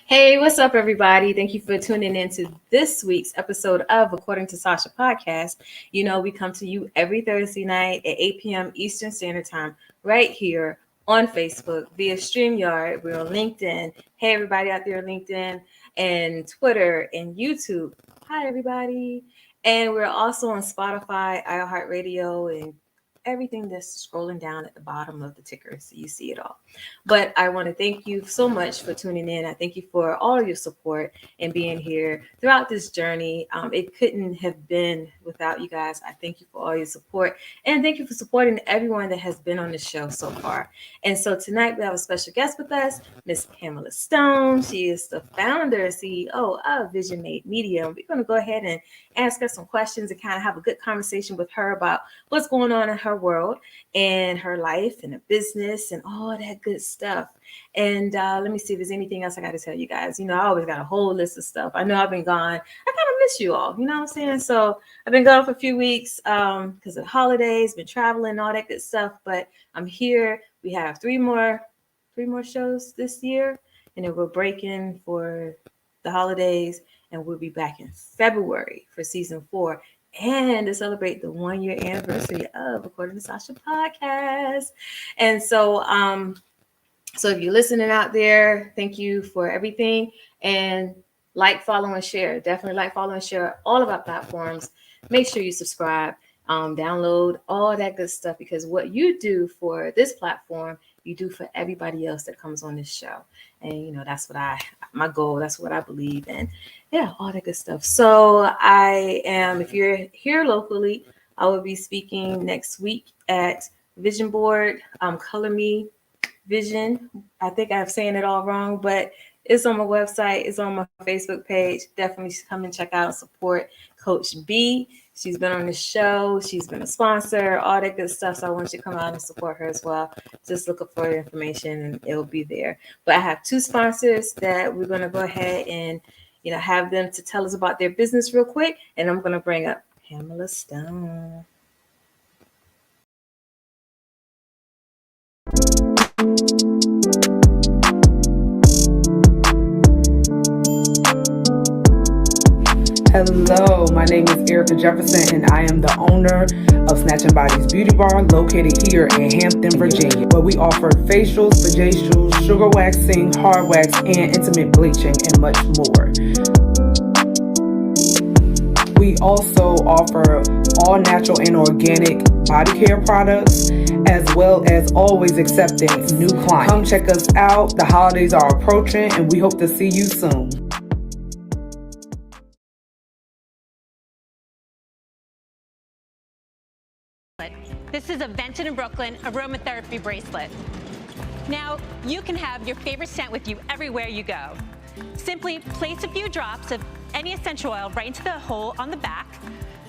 Hey, what's up, everybody? Thank you for tuning in to this week's episode of According to Sacha Podcast. You know, we come to you every Thursday night at 8 p.m. Eastern Standard Time, right here on Facebook via StreamYard. We're on LinkedIn. Hey, everybody out there on LinkedIn and Twitter and YouTube. Hi, everybody. And we're also on Spotify, iHeartRadio, and everything that's scrolling down at the bottom of the ticker so you see it all. But I want to thank you so much for tuning in. I thank you for all of your support and being here throughout this journey. It couldn't have been without you guys. I thank you for all your support, and thank you for supporting everyone that has been on the show so far. And so tonight we have a special guest with us, Miss Pamela Stone. She is the founder, CEO of Vision Made Media. We're going to go ahead and ask her some questions and kind of have a good conversation with her about what's going on in her world and her life and her business and all that good stuff. And let me see if there's anything else I got to tell you guys. You know, I always got a whole list of stuff. I know I've been gone. I kind of miss you all. You know what I'm saying? So I've been gone for a few weeks because of the holidays, been traveling, all that good stuff. But I'm here. We have three more shows this year, and then we're breaking for the holidays, and we'll be back in February for season 4. And to celebrate the 1-year anniversary of According to Sacha Podcast. And so if you're listening out there, thank you for everything. And like, follow, and share. Definitely like, follow, and share all of our platforms. Make sure you subscribe, download, all that good stuff, because what you do for this platform, you do for everybody else that comes on this show. And, you know, that's what my goal, that's what I believe in. Yeah, all that good stuff. So if you're here locally, I will be speaking next week at Vision Board, Color Me Vision. I think I'm saying it all wrong, but it's on my website. It's on my Facebook page. Definitely come and check out and support Coach B. She's been on the show. She's been a sponsor, all that good stuff. So I want you to come out and support her as well. Just look up for the information and it'll be there. But I have 2 sponsors that we're going to go ahead and, you know, have them to tell us about their business real quick. And I'm going to bring up Pamela Stone. Hello, my name is Erica Jefferson, and I am the owner of Snatch and Body's Beauty Bar, located here in Hampton, Virginia, where we offer facials, vajacials, sugar waxing, hard wax, and intimate bleaching, and much more. We also offer all natural and organic body care products, as well as always accepting new clients. Come check us out. The holidays are approaching, and we hope to see you soon. This is a Vented in Brooklyn aromatherapy bracelet. Now, you can have your favorite scent with you everywhere you go. Simply place a few drops of any essential oil right into the hole on the back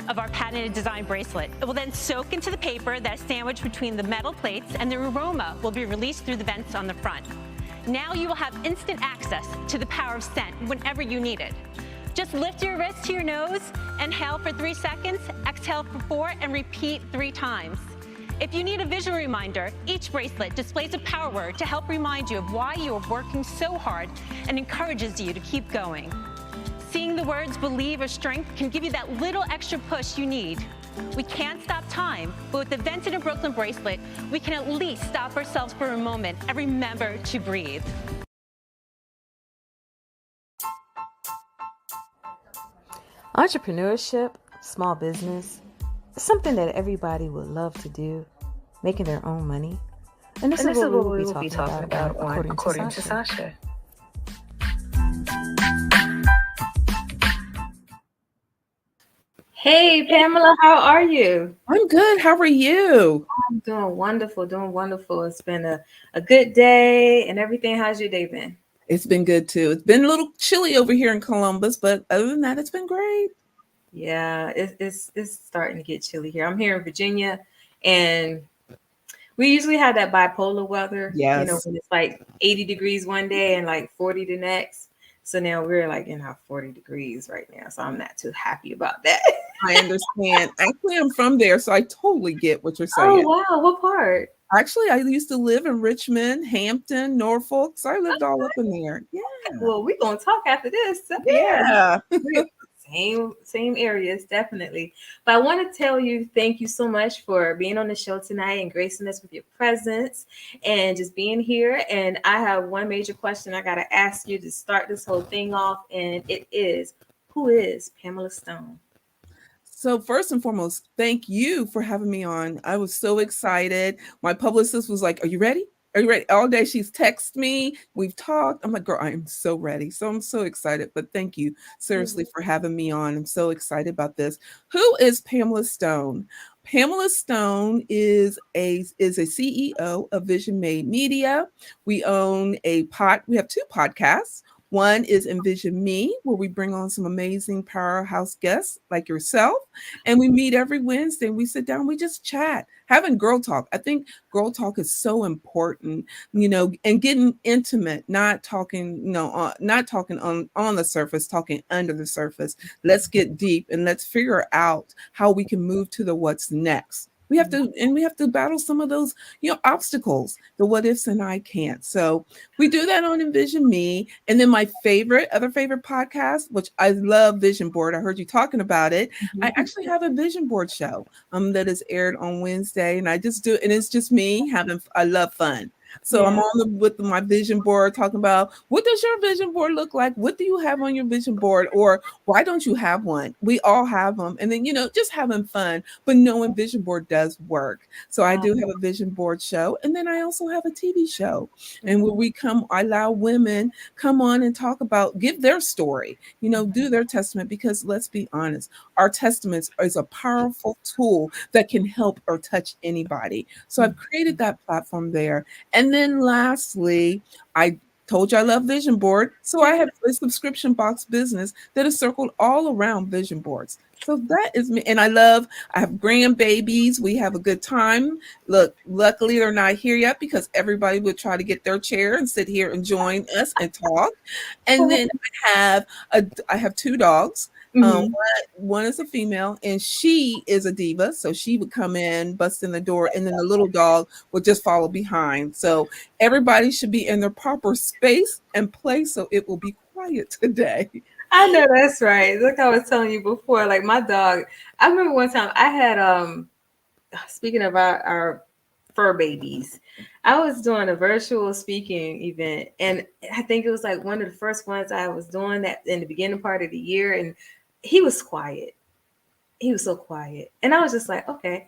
of our patented design bracelet. It will then soak into the paper that is sandwiched between the metal plates, and the aroma will be released through the vents on the front. Now you will have instant access to the power of scent whenever you need it. Just lift your wrist to your nose, inhale for 3 seconds, exhale for 4, and repeat 3 times. If you need a visual reminder, each bracelet displays a power word to help remind you of why you are working so hard and encourages you to keep going. Seeing the words believe or strength can give you that little extra push you need. We can't stop time, but with the Vented in Brooklyn bracelet, we can at least stop ourselves for a moment and remember to breathe. Entrepreneurship, small business, is something that everybody would love to do, making their own money. And this is what we will be talking about according to Sacha. Hey, Pamela, how are you? I'm good. How are you? I'm doing wonderful, It's been a good day and everything. How's your day been? It's been good too. It's been a little chilly over here in Columbus, but other than that, it's been great. Yeah, it's starting to get chilly here. I'm here in Virginia, and we usually have that bipolar weather. Yes. You know, when it's like 80 degrees one day and like 40 the next. So now we're like in our 40 degrees right now. So I'm not too happy about that. I understand. Actually, I'm from there, so I totally get what you're saying. Oh, wow. What part? Actually, I used to live in Richmond, Hampton, Norfolk. So I lived all up in there. Yeah. Well, we're gonna talk after this. So, yeah, Yeah. same areas, definitely. But I want to tell you, thank you so much for being on the show tonight and gracing us with your presence and just being here. And I have one major question I gotta ask you to start this whole thing off, and it is, who is Pamela Stone? So first and foremost, thank you for having me on. I was so excited. My publicist was like, "Are you ready? Are you ready?" All day she's texted me. We've talked. I'm like, "Girl, I am so ready." So I'm so excited. But thank you seriously for having me on. I'm so excited about this. Who is Pamela Stone? Pamela Stone is a CEO of Vision Made Media. We own we have two podcasts. One is Envision Me, where we bring on some amazing powerhouse guests like yourself. And we meet every Wednesday and we sit down, we just chat, having girl talk. I think girl talk is so important, and getting intimate, not talking, not talking on the surface, talking under the surface. Let's get deep and let's figure out how we can move to the what's next. We have to battle some of those, obstacles, the what ifs and I can't. So we do that on Envision Me. And then my other favorite podcast, which I love, Vision Board. I heard you talking about it. I actually have a vision board show that is aired on Wednesday. And and it's just me I love fun. So I'm with my vision board talking about, what does your vision board look like? What do you have on your vision board? Or why don't you have one? We all have them. And then, just having fun, but knowing vision board does work. So I do have a vision board show. And then I also have a TV show. And where I allow women come on and give their story, do their testament, because let's be honest, our testaments is a powerful tool that can help or touch anybody. So I've created that platform there. And then lastly, I told you I love vision board. So I have a subscription box business that is circled all around vision boards. So that is me. And I have grandbabies. We have a good time. Look, luckily they're not here yet because everybody would try to get their chair and sit here and join us and talk. And then I have two dogs. One is a female and she is a diva. So she would come in, bust in the door, and then the little dog would just follow behind. So everybody should be in their proper space and place. So it will be quiet today. I know that's right. Look, I was telling you before, like my dog, I remember one time I had, speaking of our fur babies, I was doing a virtual speaking event. And I think it was like one of the first ones I was doing that in the beginning part of the year. And he was quiet. He was so quiet. And I was just like, okay,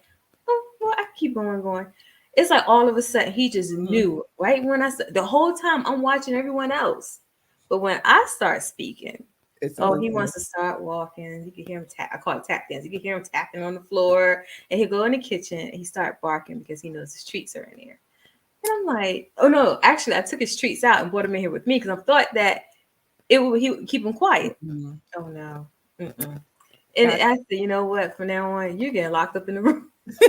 well, I keep going. It's like all of a sudden he just knew right when the whole time I'm watching everyone else. But when I start speaking, he wants to start walking. You can hear him tap. I call it tap dance. You can hear him tapping on the floor, and he'll go in the kitchen and he start barking because he knows his treats are in there. And I'm like, oh no, actually, I took his treats out and brought him in here with me because I thought that he would keep him quiet. Oh no. And I said, you know what? From now on, you're getting locked up in the room. So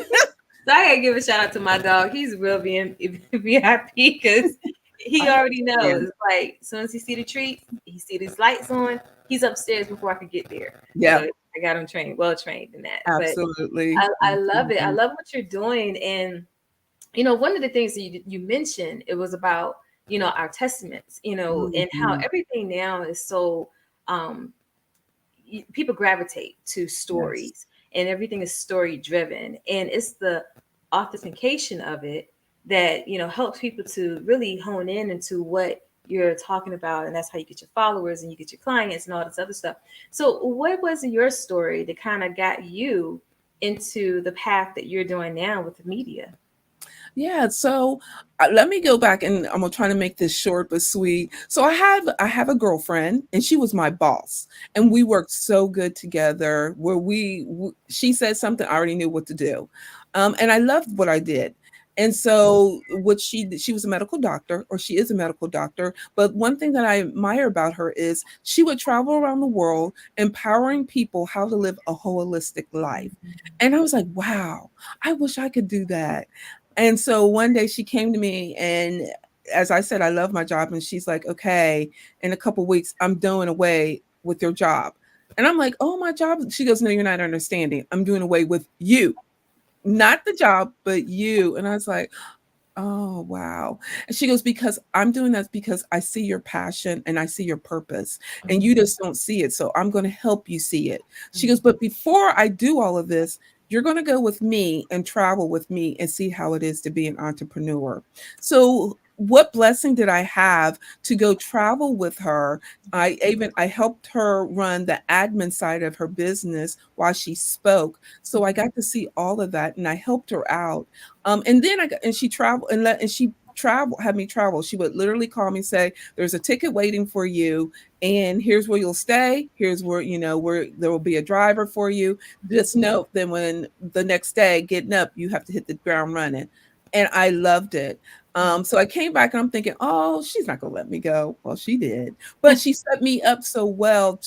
I gotta give a shout out to my dog. He's real VIP because he already knows. Like as soon as he see the treat, he see these lights on. He's upstairs before I could get there. Yeah, so I got him well trained in that. Absolutely, but I love it. I love what you're doing, and one of the things that you mentioned, it was about our testaments, and how everything now is so. People gravitate to stories, and everything is story driven, and it's the authentication of it that helps people to really hone in into what you're talking about, and that's how you get your followers and you get your clients and all this other stuff. So what was your story that kind of got you into the path that you're doing now with the media? Yeah, so let me go back, and I'm gonna try to make this short but sweet. So I have a girlfriend, and she was my boss, and we worked so good together. Where she said something, I already knew what to do, and I loved what I did. And so she was a medical doctor, or she is a medical doctor. But one thing that I admire about her is she would travel around the world empowering people how to live a holistic life. And I was like, wow, I wish I could do that. And so one day she came to me, and as I said, I love my job. And she's like, okay, in a couple of weeks, I'm doing away with your job. And I'm like, oh, my job. She goes, no, you're not understanding. I'm doing away with you. Not the job, but you. And I was like, Oh, wow. And she goes, because I'm doing that because I see your passion and I see your purpose, and you just don't see it. So I'm going to help you see it. She goes, but before I do all of this, you're going to go with me and travel with me and see how it is to be an entrepreneur. So what blessing did I have to go travel with her? I helped her run the admin side of her business while she spoke. So I got to see all of that and I helped her out. And then she traveled and she travel had me travel. She would literally call me and say, there's a ticket waiting for you, and here's where you'll stay. Here's where, where there will be a driver for you. Just know then when the next day getting up, you have to hit the ground running. And I loved it. So I came back and I'm thinking, oh, she's not gonna let me go. Well, she did, but she set me up so well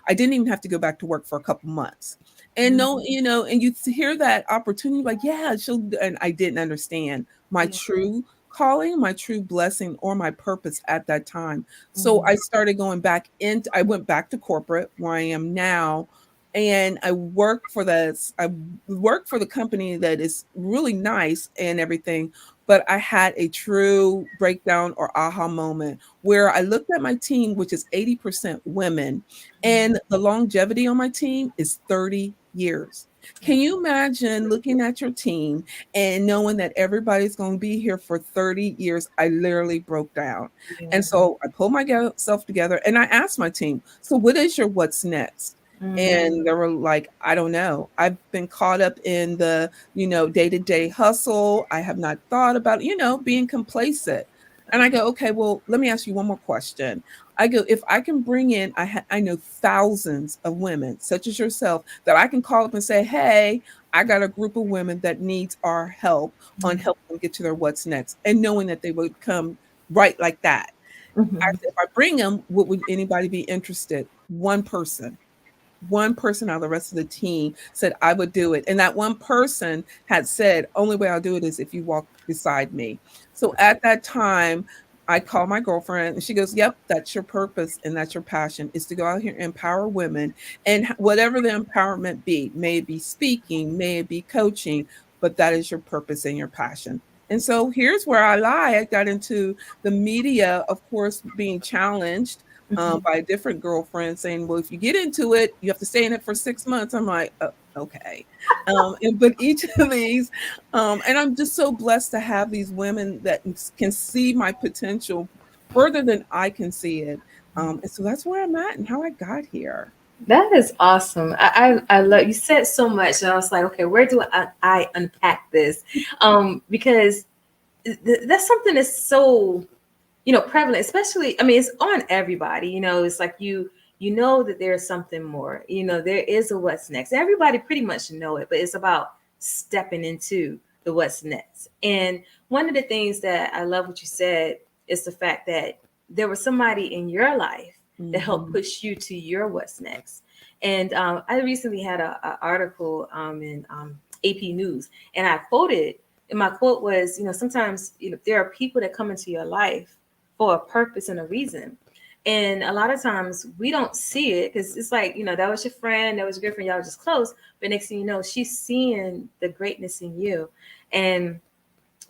I didn't even have to go back to work for a couple months. And no, and you hear that opportunity, like, yeah, and I didn't understand my true calling, my true blessing, or my purpose at that time. So I started going back I went back to corporate where I am now. And I work for the company that is really nice and everything. But I had a true breakdown or aha moment where I looked at my team, which is 80% women, and the longevity on my team is 30 years. Can you imagine looking at your team and knowing that everybody's going to be here for 30 years? I literally broke down. And so I pulled myself together and I asked my team, so what is your what's next? And they were like, I don't know. I've been caught up in the, day-to-day hustle. I have not thought about, being complacent. And I go, okay, well, let me ask you one more question. I go, if I can bring in, I know thousands of women such as yourself that I can call up and say, hey, I got a group of women that needs our help on helping them get to their what's next, and knowing that they would come right like that. I said, if I bring them, would anybody be interested? One person out of the rest of the team said I would do it. And that one person had said, only way I'll do it is if you walk beside me. So at that time, I called my girlfriend and she goes, yep, that's your purpose and that's your passion, is to go out here and empower women. And whatever the empowerment be, may it be speaking, may it be coaching, but that is your purpose and your passion. And so here's where I lie. I got into the media, of course, being challenged by a different girlfriend saying, well, if you get into it, you have to stay in it for 6 months. I'm like, okay. But each of these, and I'm just so blessed to have these women that can see my potential further than I can see it. And so that's where I'm at and how I got here. That is awesome. I love, you said so much, and I was like, okay, where do I unpack this? Because that's something that's so prevalent, especially, I mean, it's on everybody, it's like you know that there's something more, there is a what's next. Everybody pretty much know it, but it's about stepping into the what's next. And one of the things that I love what you said is the fact that there was somebody in your life that helped push you to your what's next. And I recently had an article in AP News, and I quoted, and my quote was, sometimes there are people that come into your life for a purpose and a reason. And a lot of times we don't see it because it's like, that was your friend, that was your girlfriend, y'all just close. But next thing you know, she's seeing the greatness in you. And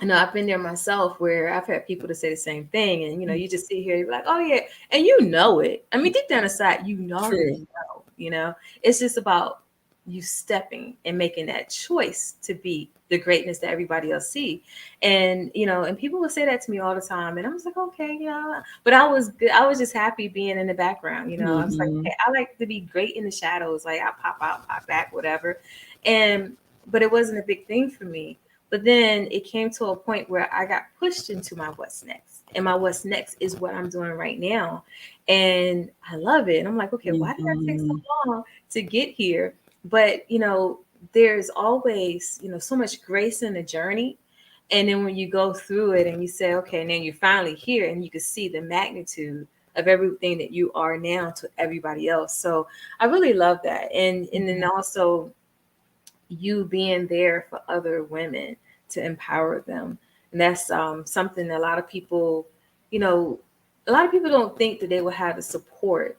I've been there myself where I've had people to say the same thing. And, you just sit here, you're like, oh, yeah. And it. I mean, deep down inside, it's just about you stepping and making that choice to be the greatness that everybody else see. And and people will say that to me all the time, and I was like, okay, but I was just happy being in the background. I was like, okay, I like to be great in the shadows, like I pop out, pop back, whatever. But it wasn't a big thing for me. But then it came to a point where I got pushed into my what's next, and my what's next is what I'm doing right now, and I love it. And I'm like, okay, why did that take so long to get here? But, there's always, so much grace in the journey. And then when you go through it and you say, okay, and then you're finally here and you can see the magnitude of everything that you are now to everybody else. So I really love that. And then also you being there for other women to empower them. And that's something that a lot of people don't think that they will have the support.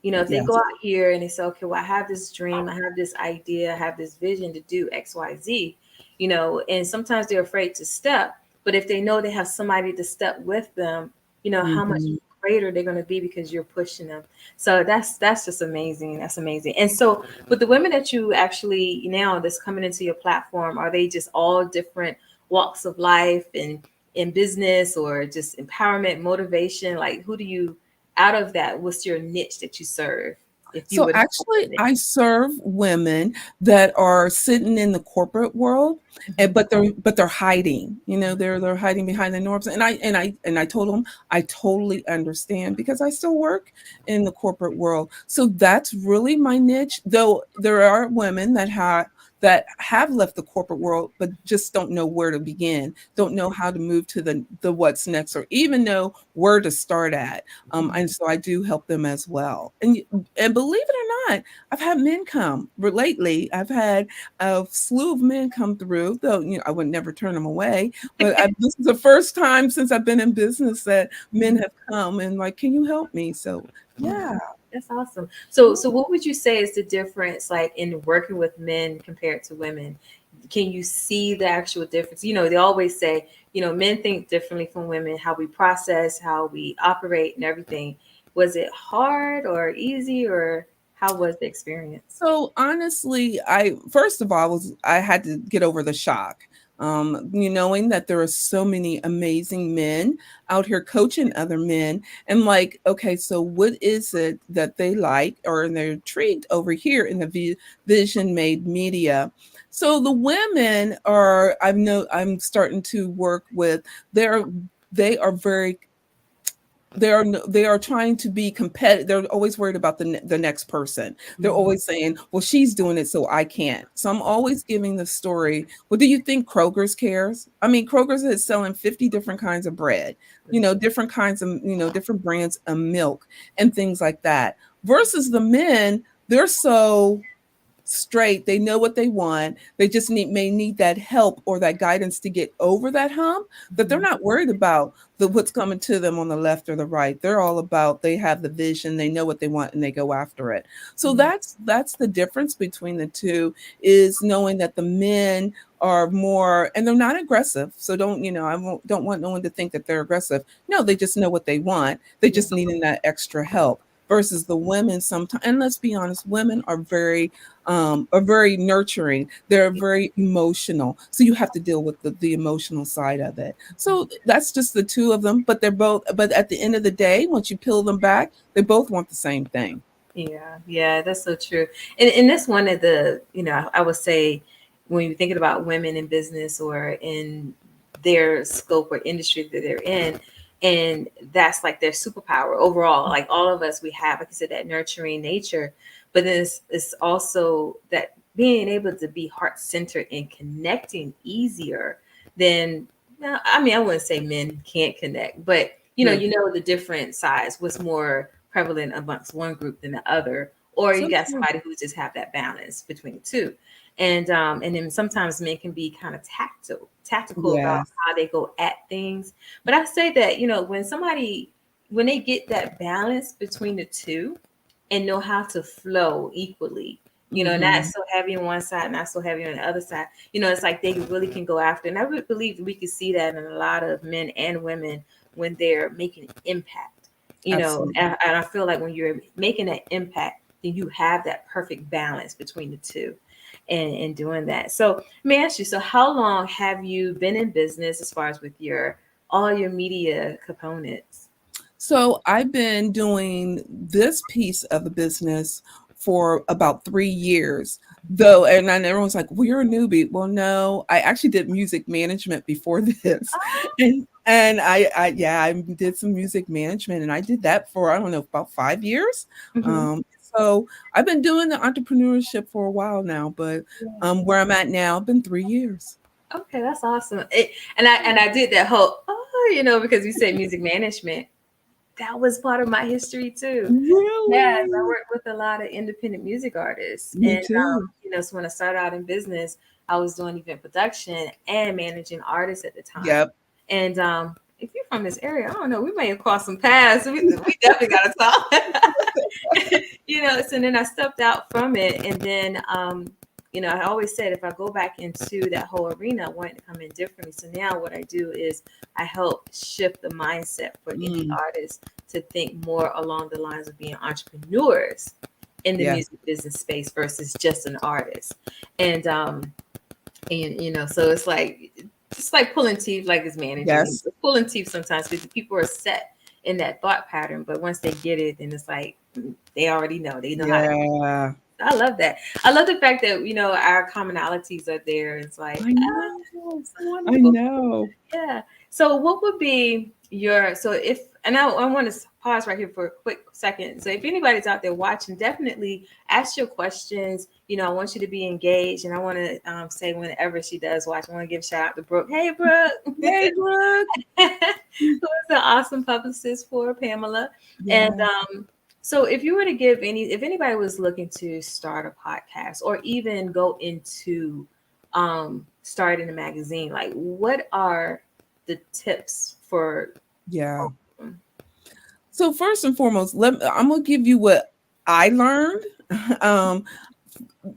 If they go out here and they say, okay, well, I have this dream, I have this idea, I have this vision to do X, Y, Z, and sometimes they're afraid to step. But if they know they have somebody to step with them, how much Mhm. greater they're going to be because you're pushing them. So that's just amazing. That's amazing. And so with the women that you actually now that's coming into your platform, are they just all different walks of life and in business, or just empowerment, motivation? Like, who do you, out of that, what's your niche that you serve? If you So would, actually, I serve women that are sitting in the corporate world, and but they're hiding. They're hiding behind the norms. And I told them I totally understand because I still work in the corporate world. So that's really my niche. Though there are women that have left the corporate world but just don't know where to begin, don't know how to move to the what's next, or even know where to start at. And so I do help them as well. And believe it or not, I've had men come. Lately, I've had a slew of men come through, though I would never turn them away. But this is the first time since I've been in business that men have come and like, can you help me? So yeah. that's awesome. So what would you say is the difference, like, in working with men compared to women? Can you see the actual difference? They always say, men think differently from women, how we process, how we operate and everything. Was it hard or easy, or how was the experience? So honestly, I first of all I had to get over the shock. Knowing that there are so many amazing men out here coaching other men, and like, okay, so what is it that they like or they're intrigued over here in the Vision Made Media? So the women I'm starting to work with. They are very they are trying to be competitive. They're always worried about the next person. They're always saying, well, she's doing it, so I can't. So I'm always giving the story. Well, do you think Kroger's cares? I mean, Kroger's is selling 50 different kinds of bread, different kinds of, different brands of milk and things like that. Versus the men, they're so straight. They know what they want. They just may need that help or that guidance to get over that hump, that they're not worried about what's coming to them on the left or the right. They're all about, they have the vision, they know what they want, and they go after it. So that's the difference between the two, is knowing that the men are more, and they're not aggressive. So don't want no one to think that they're aggressive. No, they just know what they want. They just needing that extra help. Versus the women sometimes, and let's be honest, women are very nurturing. They're very emotional. So you have to deal with the emotional side of it. So that's just the two of them, but but at the end of the day, once you peel them back, they both want the same thing. Yeah, that's so true. And that's one of the, I would say, when you're thinking about women in business or in their scope or industry that they're in, and that's like their superpower overall. Like, all of us, we have, like you said, that nurturing nature, but then it's also that being able to be heart-centered and connecting easier than, I mean, I wouldn't say men can't connect, but Yeah. the different sides, what's more prevalent amongst one group than the other, or you So got true. somebody who just have that balance between the two. And then sometimes men can be kind of tactical about Yes. how they go at things. But I say that, when they get that balance between the two and know how to flow equally, not Mhm. so heavy on one side, not so heavy on the other side, it's like they really can go after. And I would believe that we can see that in a lot of men and women when they're making an impact, Absolutely. and I feel like when you're making that impact, then you have that perfect balance between the two and doing that. So let me ask you, so how long have you been in business as far as with all your media components? So I've been doing this piece of the business for about 3 years, though, and everyone's like, "Well, you're a newbie." Well, no, I actually did music management before this, and I did some music management, and I did that for, I don't know, about 5 years. Mhm. So I've been doing the entrepreneurship for a while now, but where I'm at now, I've been 3 years. Okay, that's awesome. And I did that whole, because you said music management. That was part of my history too. Yes, I Really? worked with a lot of independent music artists, Me and too. so when I started out in business, I was doing event production and managing artists at the time. Yep. And if you're from this area, I don't know, we may have crossed some paths. We definitely got to talk. So then I stepped out from it, and then I always said if I go back into that whole arena, I want it to come in differently. So now what I do is I help shift the mindset for indie artists to think more along the lines of being entrepreneurs in the music business space versus just an artist. And so it's like pulling teeth, like it's managing. Yes. It's pulling teeth sometimes because people are set in that thought pattern, but once they get it, then it's like they already know. They know how to. I love that. I love the fact that our commonalities are there. It's like I know. so I wonderful. know. Yeah. So what would be I want to pause right here for a quick second. So if anybody's out there watching, definitely ask your questions. I want you to be engaged, and I want to say whenever she does watch, I want to give a shout out to Brooke. Hey, Brooke. Hey, Brooke. Who is an awesome publicist for Pamela. Yeah. And so if you were to if anybody was looking to start a podcast or even go into starting a magazine, like what are the tips for? So first and foremost, I'm gonna give you what I learned.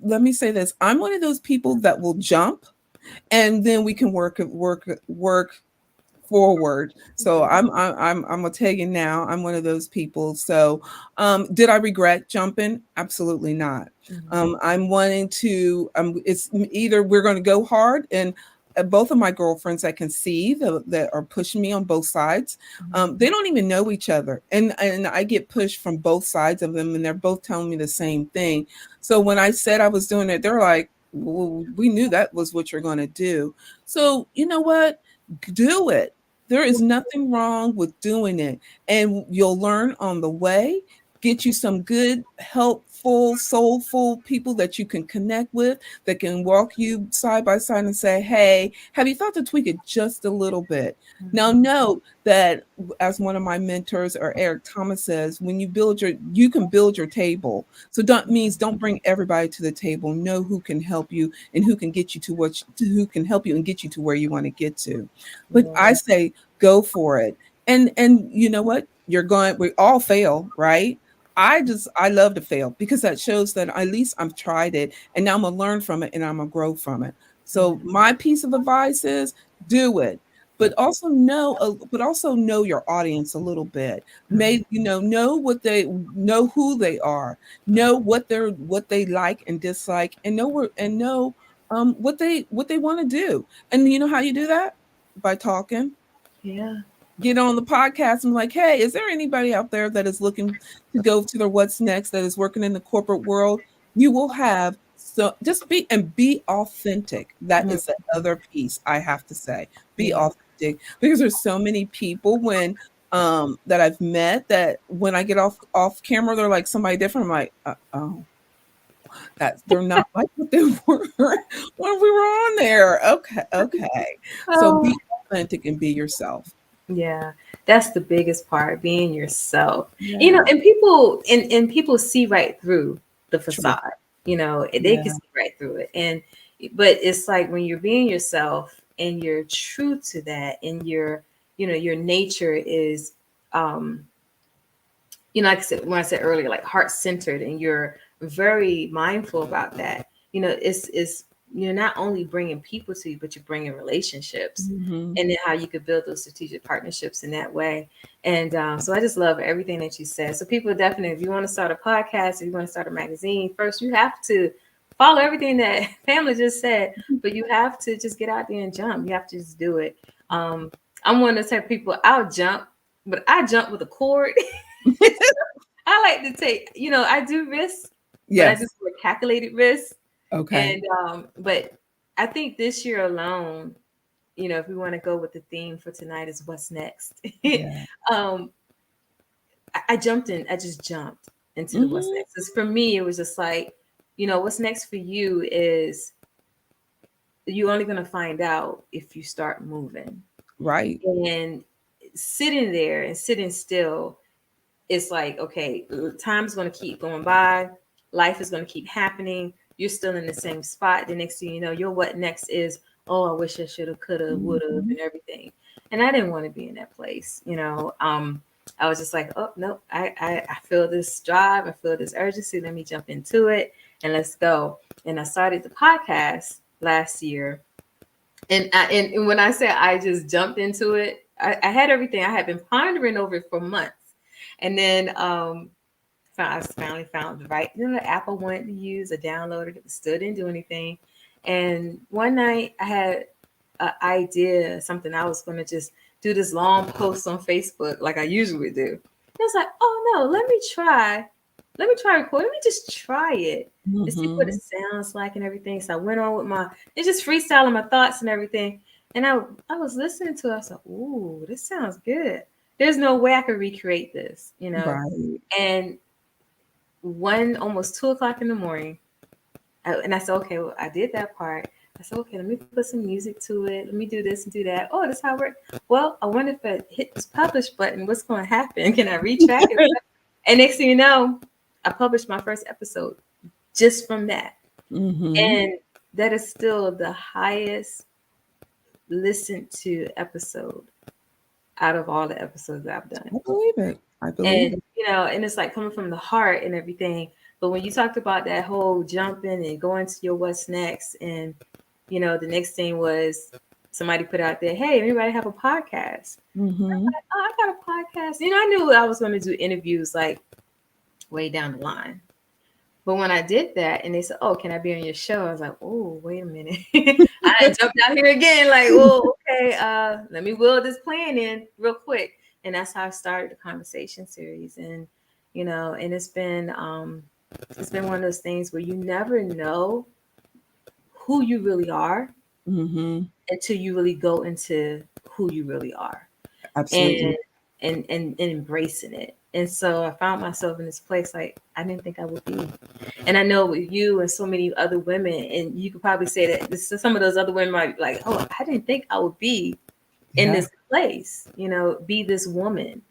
Let me say this: I'm one of those people that will jump, and then we can work forward. So I'm gonna tell you now, I'm one of those people. So did I regret jumping? Absolutely not. I'm wanting to it's either we're going to go hard, and both of my girlfriends I can see that are pushing me on both sides. They don't even know each other, and I get pushed from both sides of them, and they're both telling me the same thing. So when I said I was doing it, they're like, well, we knew that was what you're going to do. So you know what? Do it. There is nothing wrong with doing it, and you'll learn on the way. Get you some good, helpful, soulful people that you can connect with, that can walk you side by side and say, hey, have you thought to tweak it just a little bit? Now, note that, as one of my mentors, or Eric Thomas, says, when you can build your table. So don't bring everybody to the table. Know who can help you and who can get you who can help you and get you to where you want to get to. But I say, go for it. And you know what? We all fail, right? I love to fail because that shows that at least I've tried it, and now I'm gonna learn from it and I'm gonna grow from it. So my piece of advice is do it, but also know your audience a little bit. Know who they are, know what they like and dislike, and know what they want to do. And you know how you do that? By talking. Yeah. Get on the podcast and like, hey, is there anybody out there that is looking to go to their what's next, that is working in the corporate world? You will have, so just be authentic. That is the other piece I have to say. Be authentic, because there's so many people that I've met that when I get off camera, they're like somebody different. I'm like, oh, that they're not like what they were when we were on there. Okay. So be authentic and be yourself. Yeah, that's the biggest part, being yourself. Yeah. And people see right through the facade. They can see right through it. But it's like when you're being yourself and you're true to that, and your nature is like I said, when I said earlier, like heart-centered, and you're very mindful about that. It's you're not only bringing people to you, but you're bringing relationships, and then how you could build those strategic partnerships in that way. And so I just love everything that you said. So people, definitely, if you want to start a podcast, if you want to start a magazine, first you have to follow everything that Pamela just said, but you have to just get out there and jump. You have to just do it. I'm one of the type of people, I'll jump, but I jump with a cord. I like to take, I do risks. Yes. But I do calculated risks. Okay. And but I think this year alone, if we want to go with the theme for tonight is what's next. Yeah. I just jumped into the what's next. Because for me, it was just like, what's next for you is you're only going to find out if you start moving. Right. And sitting there and sitting still, it's like, okay, time's going to keep going by. Life is going to keep happening. You're still in the same spot. The next thing you know, your what next is, oh, I wish I should have, could have, would have, and everything. And I didn't want to be in that place. I was just like, oh, no, I feel this drive. I feel this urgency. Let me jump into it and let's go. and I started the podcast last year. And when I say I just jumped into it, I had everything. I had been pondering over it for months. And then I finally found the right, the app I wanted to use. I downloaded it, still didn't do anything. And one night I had an idea, something I was going to just do this long post on Facebook like I usually do. And I was like, oh no, let me try record. Let me just try it and see what it sounds like and everything. So I went on with just freestyling my thoughts and everything. And I was listening to it. I was like, ooh, this sounds good. There's no way I could recreate this, Right. And almost 2:00 in the morning, and I said, okay, well, I did that part. I said, okay, let me put some music to it. Let me do this and do that. Oh, that's how it works. Well, I wonder if I hit this publish button, what's going to happen? Can I retrack it? And next thing you know, I published my first episode just from that. And that is still the highest listened to episode out of all the episodes that I've done. I believe it. And and it's like coming from the heart and everything. But when you talked about that whole jumping and going to your what's next, and the next thing was somebody put out there, hey, anybody have a podcast? I'm like, oh, I got a podcast. I knew I was going to do interviews like way down the line. But when I did that and they said, oh, can I be on your show? I was like, oh, wait a minute. I jumped out here again like, oh, okay, let me wheel this plan in real quick. And that's how I started the conversation series. And, and it's been one of those things where you never know who you really are until you really go into who you really are. Absolutely. And embracing it. And so I found myself in this place like I didn't think I would be. And I know with you and so many other women, and you could probably say that some of those other women might be like, oh, I didn't think I would be in this place, be this woman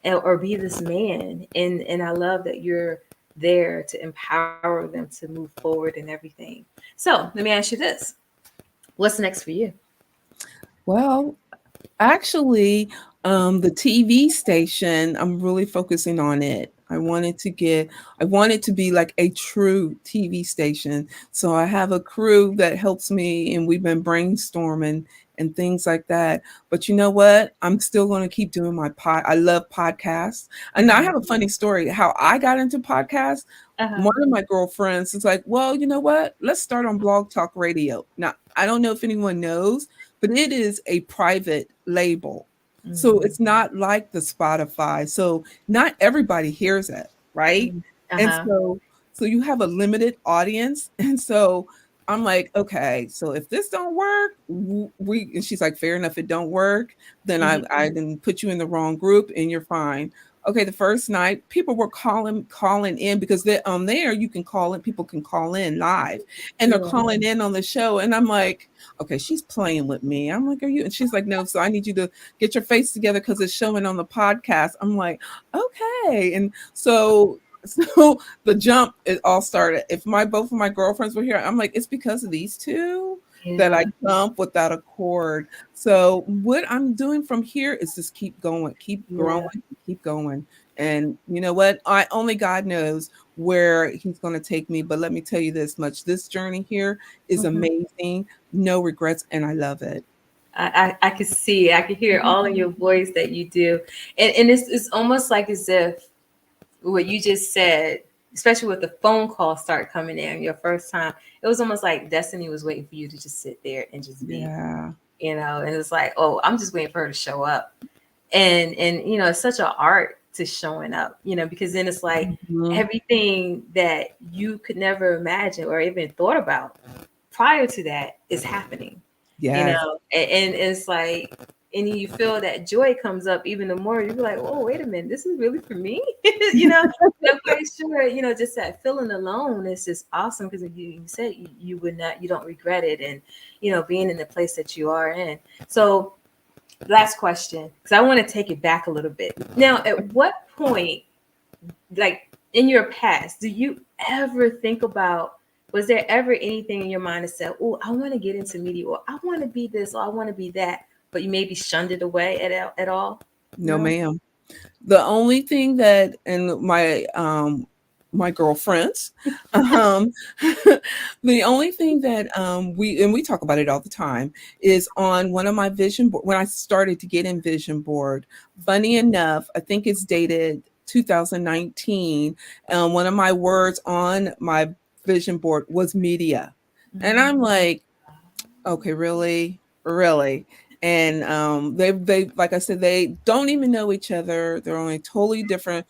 or be this man. And I love that you're there to empower them to move forward and everything. So let me ask you this. What's next for you? Well, actually, the TV station, I'm really focusing on it. I want it to be like a true TV station. So I have a crew that helps me and we've been brainstorming and things like that. But you know what? I'm still going to keep doing I love podcasts. And I have a funny story how I got into podcasts. One of my girlfriends is like, well, you know what? Let's start on Blog Talk Radio. Now, I don't know if anyone knows, but it is a private label. So it's not like the Spotify. So not everybody hears it, right? And so you have a limited audience. And so I'm like, okay, so if this don't work, and she's like, fair enough, it don't work. Then I didn't put you in the wrong group and you're fine. Okay, the first night, people were calling in because they're on there. You can call in, people can call in live, and they're calling in on the show. And I'm like, okay, she's playing with me. I'm like, are you? And she's like, no. So I need you to get your face together because it's showing on the podcast. I'm like, okay. And so the jump, it all started. If both of my girlfriends were here, I'm like, it's because of these two that I jump without a cord. So what I'm doing from here is just keep going, keep growing, keep going. And you know what? Only God knows where he's going to take me. But let me tell you this much. This journey here is amazing. No regrets. And I love it. I can see, I can hear all in your voice that you do. And it's almost like as if what you just said, especially with the phone calls start coming in your first time, it was almost like destiny was waiting for you to just sit there and just be, and it's like, oh, I'm just waiting for her to show up. And it's such an art to showing up, because then it's like everything that you could never imagine or even thought about prior to that is happening, and it's like, and you feel that joy comes up even the more. You're like, oh, wait a minute, this is really for me. I'm quite sure, just that feeling alone is just awesome because you said you don't regret it. And, being in the place that you are in. So last question, because I want to take it back a little bit. Now, at what point, like in your past, do you ever think about, was there ever anything in your mind that said, oh, I want to get into media, or I want to be this, or I want to be that, but you maybe shunned it away at all? No, ma'am. The only thing that, and my my girlfriends. Um, the only thing that we talk about it all the time is on one of my vision board. When I started to get in vision board, funny enough, I think it's dated 2019. One of my words on my vision board was media, and I'm like, okay, really, really. And they like I said, they don't even know each other. They're on a totally different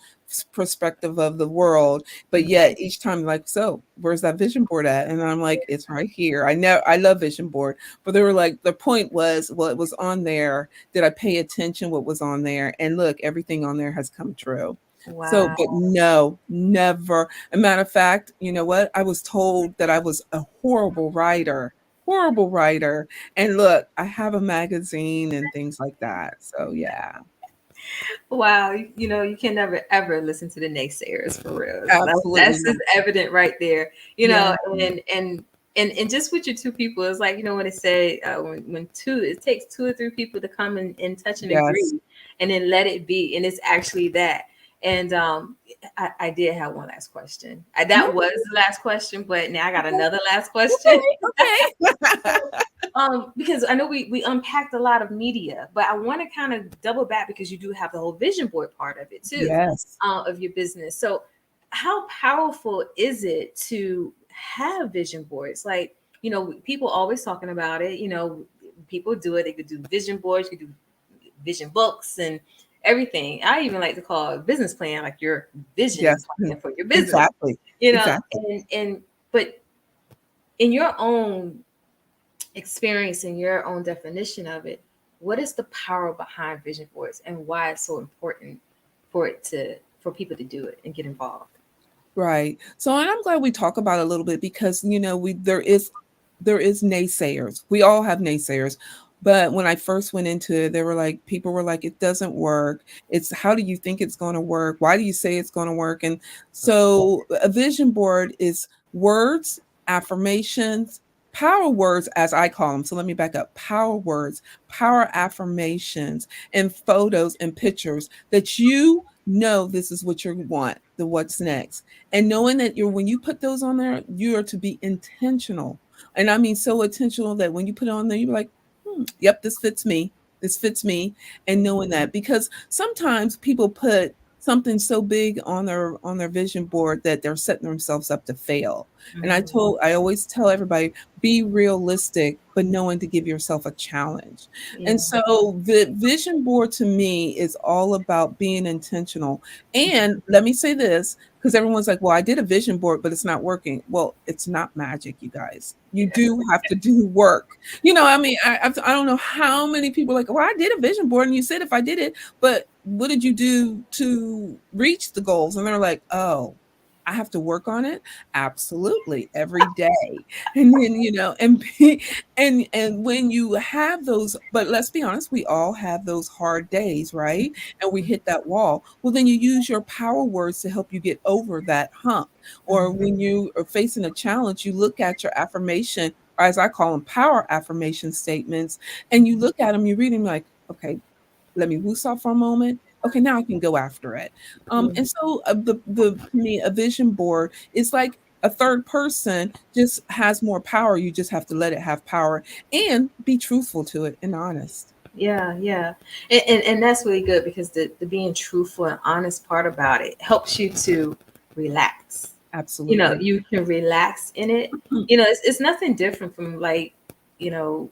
perspective of the world, but yet each time like, so where's that vision board at? And I'm like, it's right here. I love vision board, but they were like, the point was, well, it was on there. Did I pay attention what was on there? And look, everything on there has come true. So, Wow. but no, never. A matter of fact, you know what? I was told that I was a horrible writer. And look, I have a magazine and things like that. So yeah, Wow, you can never ever listen to the naysayers for real. absolutely That's not. just evident right there. Yeah, And just with your two people, it's like when they say when two, it takes two or three people to come and touch and yes. agree, and then let it be, and it's actually that. And I did have one last question. No, That was the last question, but now I got okay, another last question. okay. Because I know we unpacked a lot of media, but I want to kind of double back because you do have the whole vision board part of it too, Yes. of your business. So, how powerful is it to have vision boards? Like, people always talking about it. People do it. They could do vision boards, you could do vision books and everything. I even like to call it business plan, like your vision Yes. plan for your business. Exactly. Exactly. But in your own experience and your own definition of it, what is the power behind vision boards and why it's so important for people to do it and get involved? Right. So, and I'm glad we talk about it a little bit because there is naysayers. We all have naysayers. But when I first went into it, people were like, it doesn't work. It's how do you think it's going to work? Why do you say it's going to work? And so a vision board is words, affirmations, power words, as I call them. So let me back up. Power words, power affirmations, and photos and pictures that you know this is what you want, the what's next. And knowing that when you put those on there, you are to be intentional. And I mean so intentional that when you put it on there, you're like, yep, this fits me. This fits me. And knowing that because sometimes people put something so big on their vision board that they're setting themselves up to fail. And I always tell everybody, be realistic, but knowing to give yourself a challenge. And Yeah. so the vision board to me is all about being intentional. And let me say this, because everyone's like, well, I did a vision board, but it's not working. Well, it's not magic, you guys. You do have to do work. I mean, I don't know how many people are like, well, I did a vision board, and you said if I did it, but what did you do to reach the goals? And they're like, oh, I have to work on it. Absolutely, every day. And then, and when you have those, but let's be honest, we all have those hard days, right? And we hit that wall. Well, then you use your power words to help you get over that hump. Or when you are facing a challenge, you look at your affirmation, or as I call them, power affirmation statements, and you look at them, you read them like, okay, let me woosah for a moment. Okay, now I can go after it. And so to me, a vision board is like a third person just has more power. You just have to let it have power and be truthful to it and honest. Yeah, yeah. And that's really good because the being truthful and honest part about it helps you to relax. Absolutely. You can relax in it. Mhm. It's nothing different from like, you know,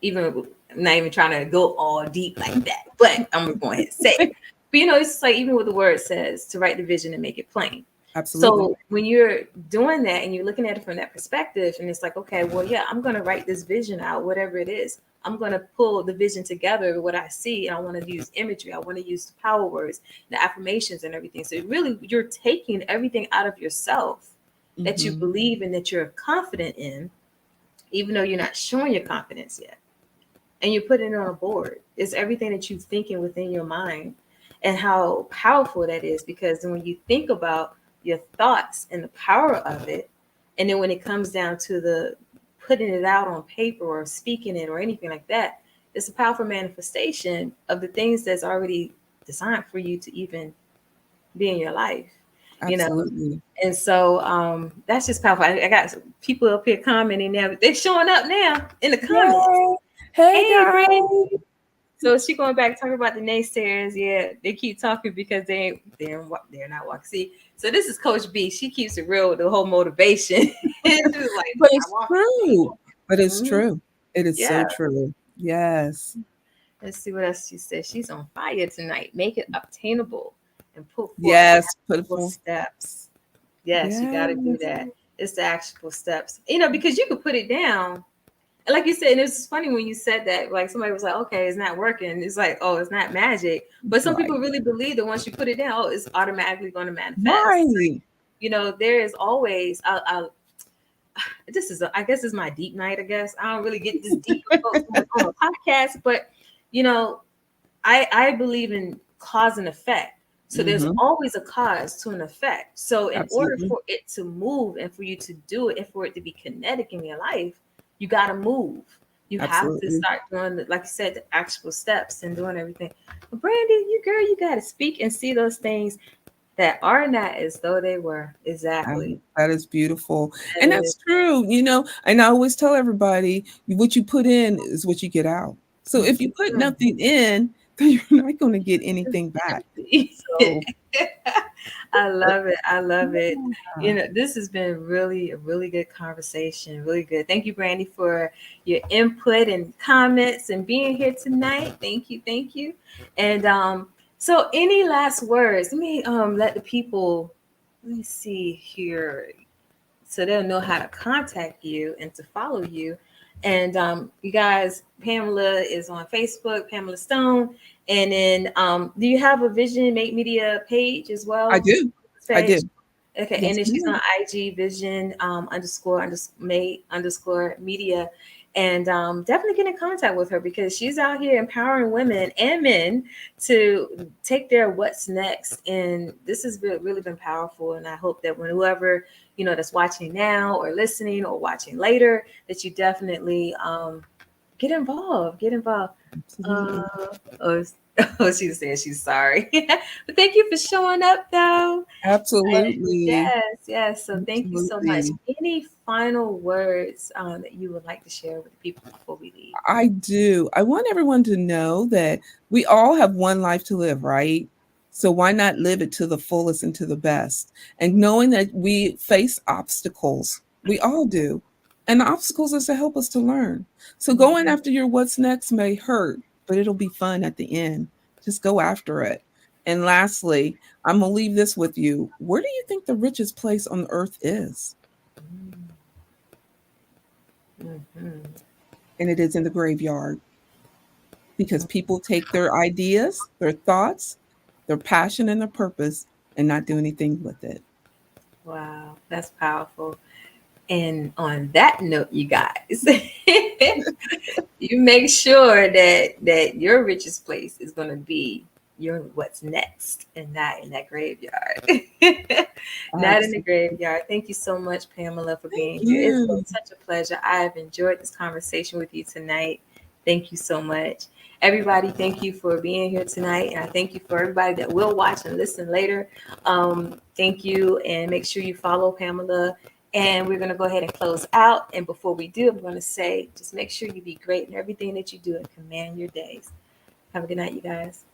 even I'm not even trying to go all deep like that, but I'm going to say it. But it's just like even what the word says to write the vision and make it plain. Absolutely. So when you're doing that and you're looking at it from that perspective, and it's like, okay, well, yeah, I'm going to write this vision out, whatever it is. I'm going to pull the vision together, what I see, and I want to use imagery. I want to use the power words, the affirmations, and everything. So really, you're taking everything out of yourself that you Mhm. believe and that you're confident in, even though you're not showing your confidence yet, and you put it on a board. It's everything that you're thinking within your mind, and how powerful that is. Because when you think about your thoughts and the power of it, and then when it comes down to the putting it out on paper or speaking it or anything like that, it's a powerful manifestation of the things that's already designed for you to even be in your life. you know. Absolutely. And so that's just powerful. I got people up here commenting now. They're showing up now in the comments. Yay. Hey Hey, Brandy. guys. So she going back talking about the naysayers. Yeah, they keep talking because they're not walking. See, so this is Coach B. She keeps it real with the whole motivation. She was like, But "Not it's walking." true. But it's Mhm. true. It is Yeah. so true. Yes. Let's see what else she said. She's on fire tonight. Make it obtainable and put forth Yes. Put it actionable full. steps. Yes, you got to do Yes. that. It's the actionable steps. Because you could put it down. And like you said, and it's funny when you said that, like somebody was like, okay, it's not working. It's like, oh, it's not magic. But some Right. people really believe that once you put it down, oh, it's automatically going to manifest. Right. There is always, I guess it's my deep night, I guess. I don't really get this deep on a podcast, but, I believe in cause and effect. So there's Mhm. always a cause to an effect. So in order Absolutely. for it to move and for you to do it and for it to be kinetic in your life, you got to move. You have to Absolutely. start doing, like you said, the actual steps and doing everything. But Brandy, you got to speak and see those things that are not as though they were. Exactly. That is beautiful. That And is. that's true, and I always tell everybody what you put in is what you get out. So if you put Mhm. nothing in, then you're not going to get anything back. So I love it. I love it. yeah. This has been really a really good conversation. Really good. Thank you, Brandy, for your input and comments and being here tonight. Thank you. Thank you. And so any last words? Let me let the people, let me see here, so they'll know how to contact you and to follow you. And you guys, Pamela is on Facebook, Pamela Stone. And then do you have a Vision Make Media page as well? I do. I do. Page? Okay, Yes, and then she's ma'am. on IG Vision Make underscore media. And definitely get in contact with her because she's out here empowering women and men to take their what's next. And this has really been powerful. And I hope that when whoever that's watching now or listening or watching later, that you definitely get involved. Get involved. Absolutely. Oh, she's saying she's sorry. But thank you for showing up, though. Absolutely. Yes. So thank you so much. Absolutely. Any final words that you would like to share with the people before we leave? I do. I want everyone to know that we all have one life to live, right? So why not live it to the fullest and to the best? And knowing that we face obstacles, we all do. And the obstacles is to help us to learn. So going after your what's next may hurt, but it'll be fun at the end. Just go after it. And lastly, I'm going to leave this with you. Where do you think the richest place on earth is? Mm-hmm. And it is in the graveyard. Because people take their ideas, their thoughts, their passion, and their purpose and not do anything with it. Wow, that's powerful. And on that note, you guys, you make sure that your richest place is going to be your what's next and not in that graveyard. Not in the Absolutely. graveyard. Thank you so much, Pamela, for Thank being here. It's been you. such a pleasure. I have enjoyed this conversation with you tonight. Thank you so much. Everybody, thank you for being here tonight. And I thank you for everybody that will watch and listen later. Thank you. And make sure you follow Pamela. And we're going to go ahead and close out. And before we do, I'm going to say, just make sure you be great in everything that you do and command your days. Have a good night, you guys.